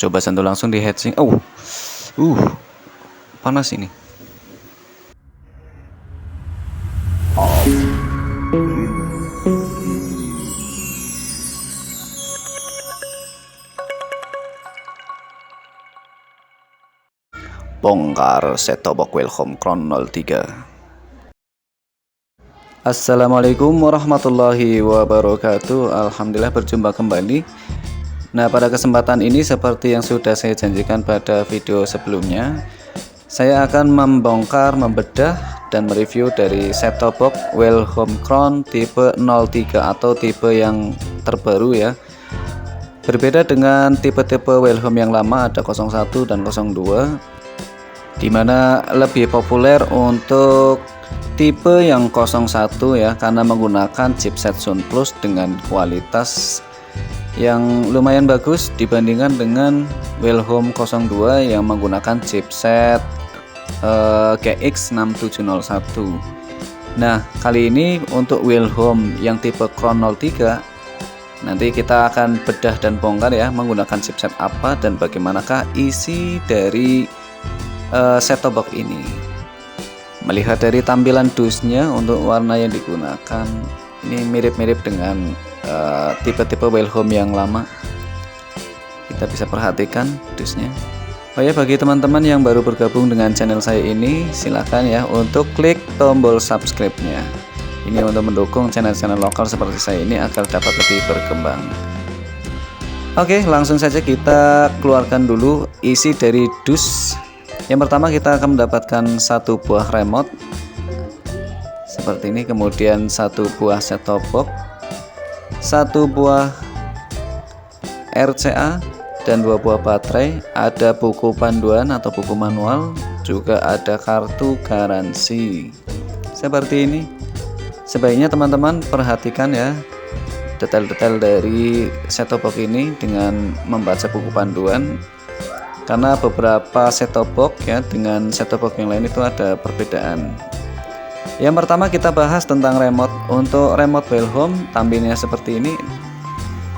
coba sentuh langsung di heatsink. Panas ini. Bongkar set-top box Wellcome 03. Assalamualaikum warahmatullahi wabarakatuh. Alhamdulillah berjumpa kembali. Nah, pada kesempatan ini seperti yang sudah saya janjikan pada video sebelumnya, saya akan membongkar, membedah, dan mereview dari set-top box Wellcome tipe 03 atau tipe yang terbaru ya. Berbeda dengan tipe-tipe Wellcome yang lama, ada 01 dan 02, dimana lebih populer untuk tipe yang 01 ya, karena menggunakan chipset Sound Plus dengan kualitas yang lumayan bagus dibandingkan dengan Wellcome 02 yang menggunakan chipset GX6701. Nah, kali ini untuk Wellcome yang tipe Crown 03 nanti kita akan bedah dan bongkar ya, menggunakan chipset apa dan bagaimanakah isi dari set-top box ini. Melihat dari tampilan dusnya untuk warna yang digunakan, ini mirip-mirip dengan tipe-tipe Wellcome yang lama. Kita bisa perhatikan dusnya. Oh ya, bagi teman-teman yang baru bergabung dengan channel saya ini, silakan ya untuk klik tombol subscribe-nya. Ini untuk mendukung channel-channel lokal seperti saya ini agar dapat lebih berkembang. Oke, langsung saja kita keluarkan dulu isi dari dus. Yang pertama kita akan mendapatkan satu buah remote seperti ini, kemudian satu buah set-top box, satu buah RCA, dan dua buah baterai. Ada buku panduan atau buku manual, juga ada kartu garansi seperti ini. Sebaiknya teman-teman perhatikan ya detail-detail dari set-top box ini dengan membaca buku panduan, karena beberapa set-top box ya dengan set-top box yang lain itu ada perbedaan. Yang pertama kita bahas tentang remote. Untuk remote Wellcome tampilnya seperti ini.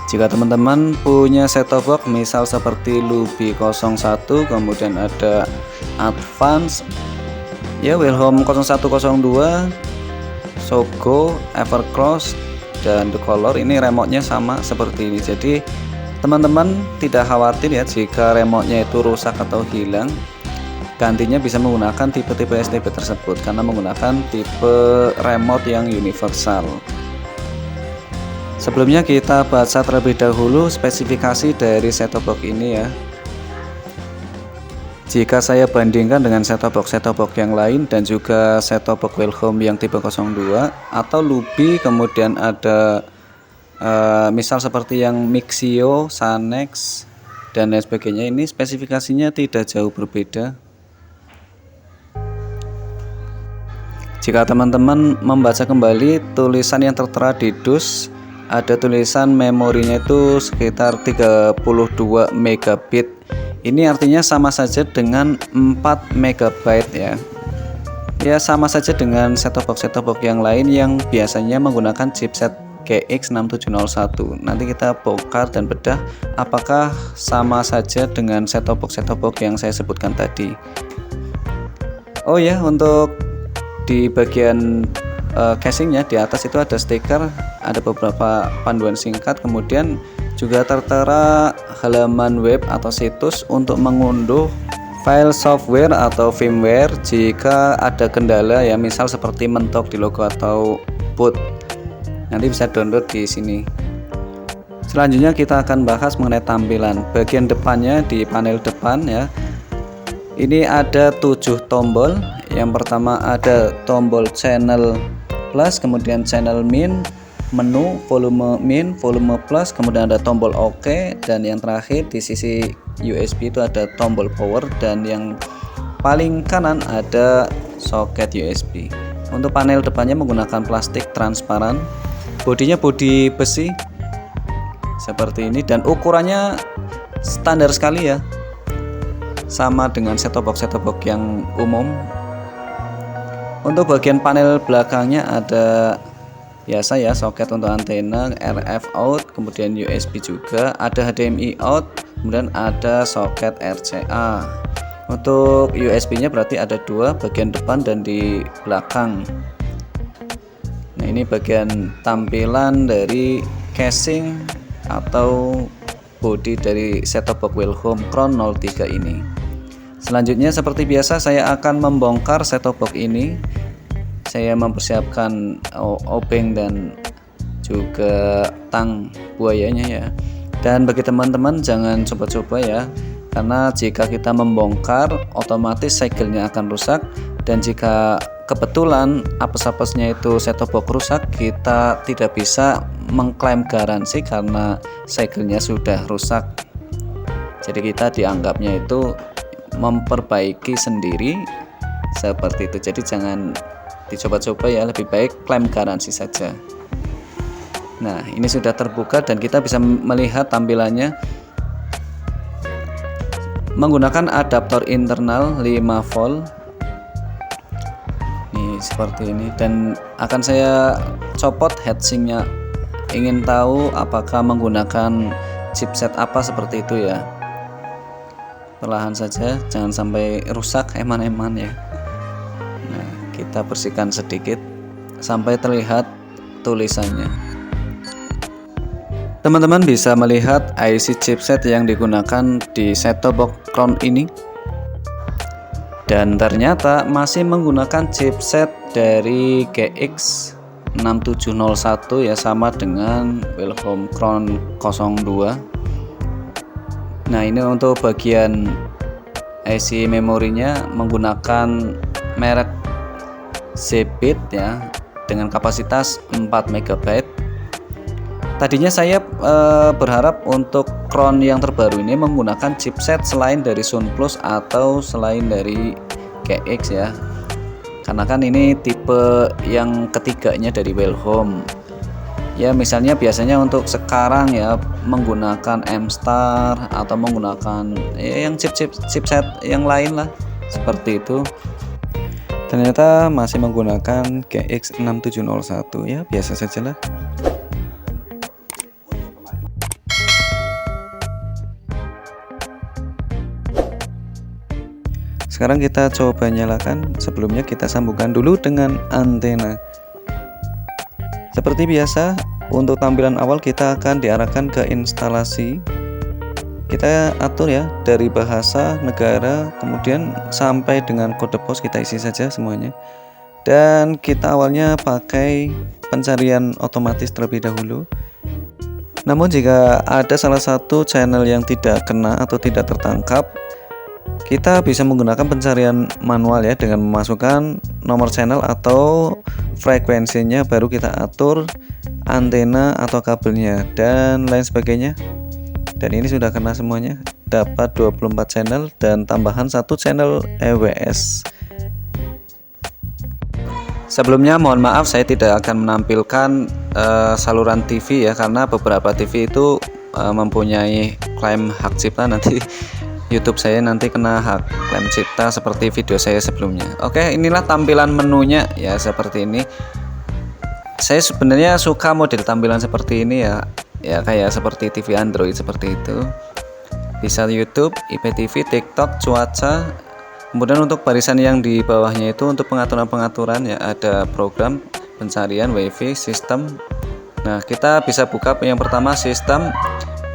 Jika teman-teman punya set-top box misal seperti Lubi 01, kemudian ada Advance ya, Wellcome 0102, Sogo, Evercross, dan The Color, ini remote-nya sama seperti ini. Jadi teman-teman tidak khawatir ya jika remote-nya itu rusak atau hilang, gantinya bisa menggunakan tipe-tipe STB tersebut karena menggunakan tipe remote yang universal. Sebelumnya kita baca terlebih dahulu spesifikasi dari set-top box ini ya. Jika saya bandingkan dengan set-top box yang lain dan juga set-top box Wellcome yang tipe 02 atau Lubi, kemudian ada misal seperti yang Mixio, Sanex, dan lain sebagainya, ini spesifikasinya tidak jauh berbeda. Jika teman-teman membaca kembali tulisan yang tertera di dus, ada tulisan memorinya itu sekitar 32 megabit. Ini artinya sama saja dengan 4 megabyte ya. Ya, sama saja dengan set-top box yang lain yang biasanya menggunakan chipset GX6701. Nanti kita bongkar dan bedah apakah sama saja dengan set-top box yang saya sebutkan tadi. Oh ya, untuk di bagian casingnya di atas itu ada stiker, ada beberapa panduan singkat, kemudian juga tertera halaman web atau situs untuk mengunduh file software atau firmware jika ada kendala ya, misal seperti mentok di logo atau boot. Nanti bisa download di sini. Selanjutnya kita akan bahas mengenai tampilan bagian depannya. Di panel depan ya, ini ada 7 tombol. Yang pertama ada tombol channel plus, kemudian channel min, menu, volume min, volume plus, kemudian ada tombol OK, dan yang terakhir di sisi USB itu ada tombol power, dan yang paling kanan ada soket USB. Untuk panel depannya menggunakan plastik transparan. Bodinya bodi besi seperti ini, dan ukurannya standar sekali ya, sama dengan set-top box yang umum. Untuk bagian panel belakangnya ada biasa ya, soket untuk antena, RF out, kemudian USB juga, ada HDMI out, kemudian ada soket RCA. Untuk USB-nya berarti ada dua, bagian depan dan di belakang. Nah, ini bagian tampilan dari casing atau body dari set-top box Wilcom Crown 03 ini. Selanjutnya seperti biasa saya akan membongkar set-top box ini. Saya mempersiapkan obeng dan juga tang buayanya ya. Dan bagi teman-teman jangan coba-coba ya, karena jika kita membongkar otomatis segelnya akan rusak, dan jika kebetulan apes-apesnya itu set-top box rusak, kita tidak bisa mengklaim garansi karena segelnya sudah rusak. Jadi kita dianggapnya itu memperbaiki sendiri seperti itu. Jadi jangan dicoba-coba ya, lebih baik klaim garansi saja. Nah, ini sudah terbuka dan kita bisa melihat tampilannya menggunakan adaptor internal 5 volt. Nih seperti ini, dan akan saya copot heatsinknya. Ingin tahu apakah menggunakan chipset apa seperti itu ya. Perlahan saja, jangan sampai rusak eman-eman ya. Nah, kita bersihkan sedikit sampai terlihat tulisannya. Teman-teman bisa melihat IC chipset yang digunakan di set-top box Crown ini, dan ternyata masih menggunakan chipset dari GX 6701 ya, sama dengan Wilcom Crown 02. Nah, ini untuk bagian IC memorinya menggunakan merek Zeebit ya, dengan kapasitas 4 MB. Tadinya saya berharap untuk Crown yang terbaru ini menggunakan chipset selain dari Sunplus atau selain dari GX ya, karena kan ini tipe yang ketiganya dari Wilcom ya. Misalnya biasanya untuk sekarang ya menggunakan M-Star atau menggunakan ya, yang chipset yang lain lah seperti itu. Ternyata masih menggunakan GX 6701 ya, biasa saja lah. Sekarang kita coba nyalakan. Sebelumnya kita sambungkan dulu dengan antena. Seperti biasa, untuk tampilan awal kita akan diarahkan ke instalasi. Kita atur ya dari bahasa, negara, kemudian sampai dengan kode pos kita isi saja semuanya. Dan kita awalnya pakai pencarian otomatis terlebih dahulu. Namun jika ada salah satu channel yang tidak kena atau tidak tertangkap, kita bisa menggunakan pencarian manual ya, dengan memasukkan nomor channel atau frekuensinya, baru kita atur antena atau kabelnya dan lain sebagainya. Dan ini sudah kena semuanya, dapat 24 channel dan tambahan 1 channel EWS. Sebelumnya mohon maaf saya tidak akan menampilkan saluran TV ya, karena beberapa TV itu mempunyai klaim hak cipta, nanti YouTube saya nanti kena hak klaim cipta seperti video saya sebelumnya. Oke, inilah tampilan menunya ya, seperti ini. Saya sebenarnya suka model tampilan seperti ini ya, kayak seperti TV Android seperti itu. Bisa YouTube, IPTV, TikTok, cuaca. Kemudian untuk barisan yang di bawahnya itu untuk pengaturan-pengaturan ya, ada program, pencarian, WiFi, sistem. Nah, kita bisa buka yang pertama sistem.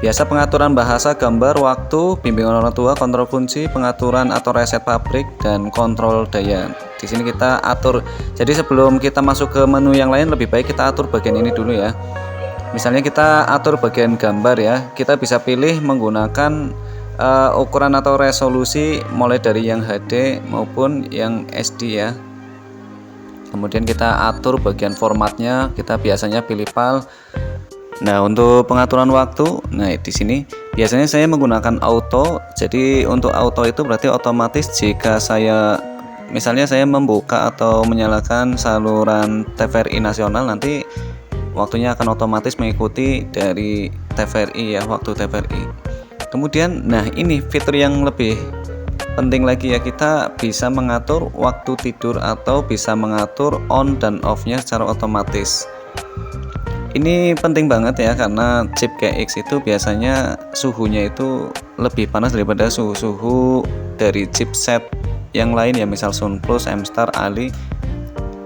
Biasa pengaturan bahasa, gambar, waktu, bimbingan orang tua, kontrol kunci, pengaturan atau reset pabrik, dan kontrol daya. Di sini kita atur. Jadi sebelum kita masuk ke menu yang lain, lebih baik kita atur bagian ini dulu ya. Misalnya kita atur bagian gambar ya, kita bisa pilih menggunakan ukuran atau resolusi mulai dari yang HD maupun yang SD ya. Kemudian kita atur bagian formatnya, kita biasanya pilih PAL. Nah, untuk pengaturan waktu, nah di sini biasanya saya menggunakan auto. Jadi untuk auto itu berarti otomatis jika saya misalnya saya membuka atau menyalakan saluran TVRI nasional, nanti waktunya akan otomatis mengikuti dari TVRI ya, waktu TVRI. Kemudian nah ini fitur yang lebih penting lagi ya, kita bisa mengatur waktu tidur atau bisa mengatur on dan off-nya secara otomatis. Ini penting banget ya, karena chip GX itu biasanya suhunya itu lebih panas daripada suhu-suhu dari chipset yang lain ya, misal Sunplus, M-Star, Ali.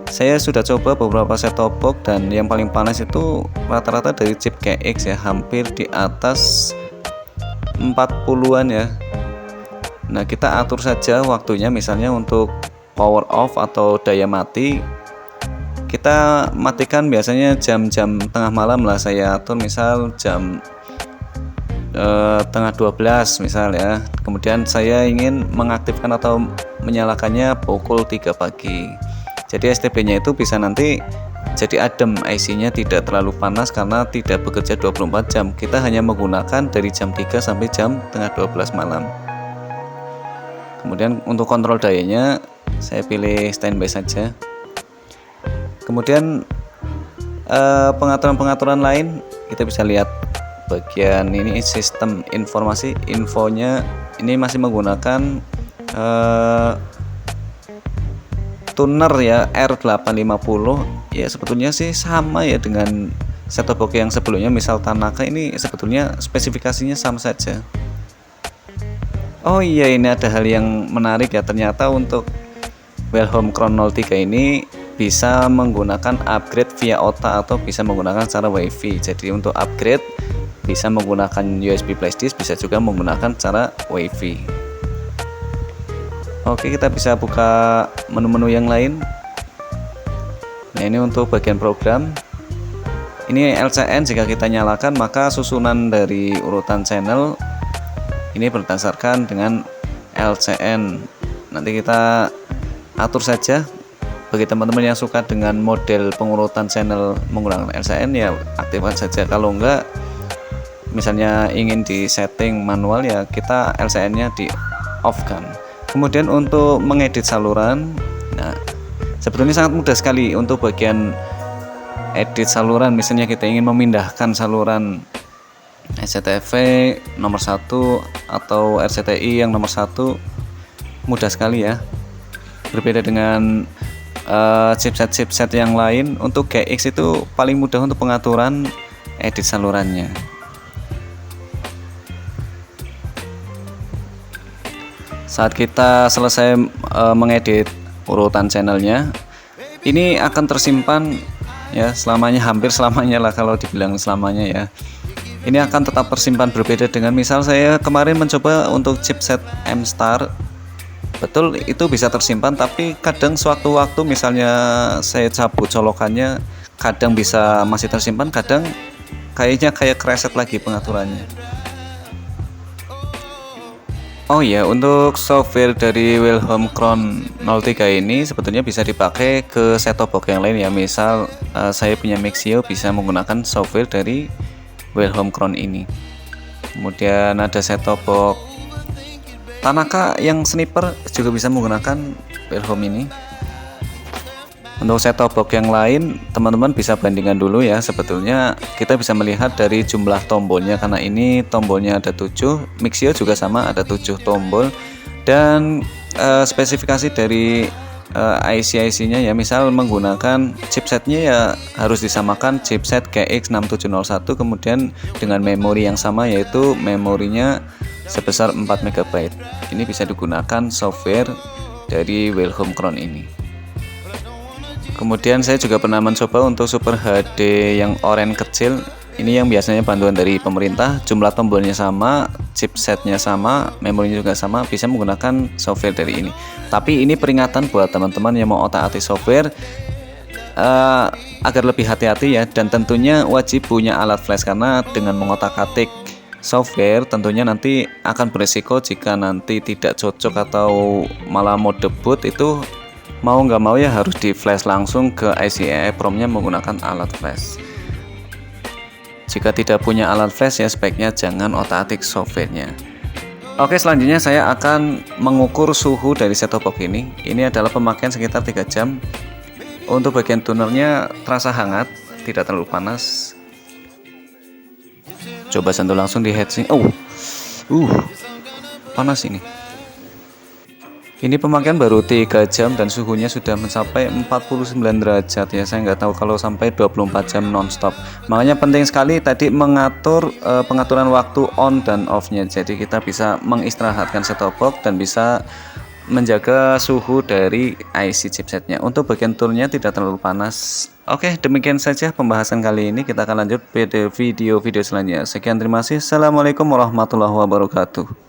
Saya sudah coba beberapa set-top box dan yang paling panas itu rata-rata dari chip GX ya, hampir di atas 40-an ya. Nah, kita atur saja waktunya, misalnya untuk power off atau daya mati kita matikan biasanya jam-jam tengah malam lah, saya atur misal jam tengah 12 misal ya. Kemudian saya ingin mengaktifkan atau menyalakannya pukul 3 pagi. Jadi STB nya itu bisa nanti jadi adem, IC-nya tidak terlalu panas karena tidak bekerja 24 jam. Kita hanya menggunakan dari jam 3 sampai jam tengah 12 malam. Kemudian untuk kontrol dayanya saya pilih standby saja. Kemudian pengaturan-pengaturan lain kita bisa lihat bagian ini, sistem informasi, infonya ini masih menggunakan tuner ya, R850 ya. Sebetulnya sih sama ya dengan set-top box yang sebelumnya, misal Tanaka, ini sebetulnya spesifikasinya sama saja. Oh iya, ini ada hal yang menarik ya, ternyata untuk Wellhome Crown 03 ini bisa menggunakan upgrade via OTA atau bisa menggunakan cara WiFi. Jadi untuk upgrade bisa menggunakan USB flash disk, bisa juga menggunakan cara WiFi. Oke, kita bisa buka menu-menu yang lain. Nah, ini untuk bagian program. Ini LCN, jika kita nyalakan maka susunan dari urutan channel ini berdasarkan dengan LCN. Nanti kita atur saja. Bagi teman-teman yang suka dengan model pengurutan channel menggunakan LCN ya aktifkan saja. Kalau enggak, misalnya ingin di setting manual ya kita LCN-nya di off kan. Kemudian untuk mengedit saluran, nah sebetulnya sangat mudah sekali untuk bagian edit saluran. Misalnya kita ingin memindahkan saluran SCTV nomor 1 atau RCTI yang nomor 1, mudah sekali ya. Berbeda dengan chipset yang lain, untuk GX itu paling mudah untuk pengaturan edit salurannya. Saat kita selesai mengedit urutan channelnya, ini akan tersimpan ya selamanya, hampir selamanya lah kalau dibilang selamanya ya. Ini akan tetap tersimpan, berbeda dengan misal saya kemarin mencoba untuk chipset M-Star. Betul, itu bisa tersimpan, tapi kadang sewaktu-waktu misalnya saya cabut colokannya, kadang bisa masih tersimpan, kadang kayaknya kayak kereset lagi pengaturannya. Oh iya, untuk software dari Wellhome Crown 03 ini sebetulnya bisa dipakai ke set-top box yang lain ya. Misal saya punya Mixio, bisa menggunakan software dari Wellhome Crown ini. Kemudian ada set-top box Tanaka yang sniper juga bisa menggunakan Wellhome ini. Untuk set-top box yang lain teman-teman bisa bandingkan dulu ya. Sebetulnya kita bisa melihat dari jumlah tombolnya, karena ini tombolnya ada 7, Mixio juga sama ada 7 tombol, dan spesifikasi dari IC-nya ya, misal menggunakan chipsetnya ya harus disamakan chipset GX6701, kemudian dengan memori yang sama, yaitu memorinya sebesar 4 MB. Ini bisa digunakan software dari Wellhome Crown ini. Kemudian saya juga pernah mencoba untuk Super HD yang orange kecil. Ini yang biasanya bantuan dari pemerintah, jumlah tombolnya sama, chipsetnya sama, memorinya juga sama, bisa menggunakan software dari ini. Tapi ini peringatan buat teman-teman yang mau otak-atik software, agar lebih hati-hati ya, dan tentunya wajib punya alat flash, karena dengan mengotak-atik software tentunya nanti akan berisiko jika nanti tidak cocok atau malah mode boot, itu mau nggak mau ya harus di flash langsung ke IC EEPROM-nya menggunakan alat flash. Jika tidak punya alat flash ya sebaiknya jangan otak-atik softwarenya. Oke, selanjutnya saya akan mengukur suhu dari set-top box ini. Ini adalah pemakaian sekitar 3 jam. Untuk bagian tunernya terasa hangat, tidak terlalu panas. Coba sentuh langsung di heatsink. Panas ini. Ini pemakaian baru 3 jam dan suhunya sudah mencapai 49 derajat ya. Saya nggak tahu kalau sampai 24 jam nonstop. Makanya penting sekali tadi mengatur pengaturan waktu on dan off-nya. Jadi kita bisa mengistirahatkan set-top box dan bisa menjaga suhu dari IC chipsetnya. Untuk bagian toolnya tidak terlalu panas. Oke, demikian saja pembahasan kali ini. Kita akan lanjut pada video-video selanjutnya. Sekian, terima kasih. Assalamualaikum warahmatullahi wabarakatuh.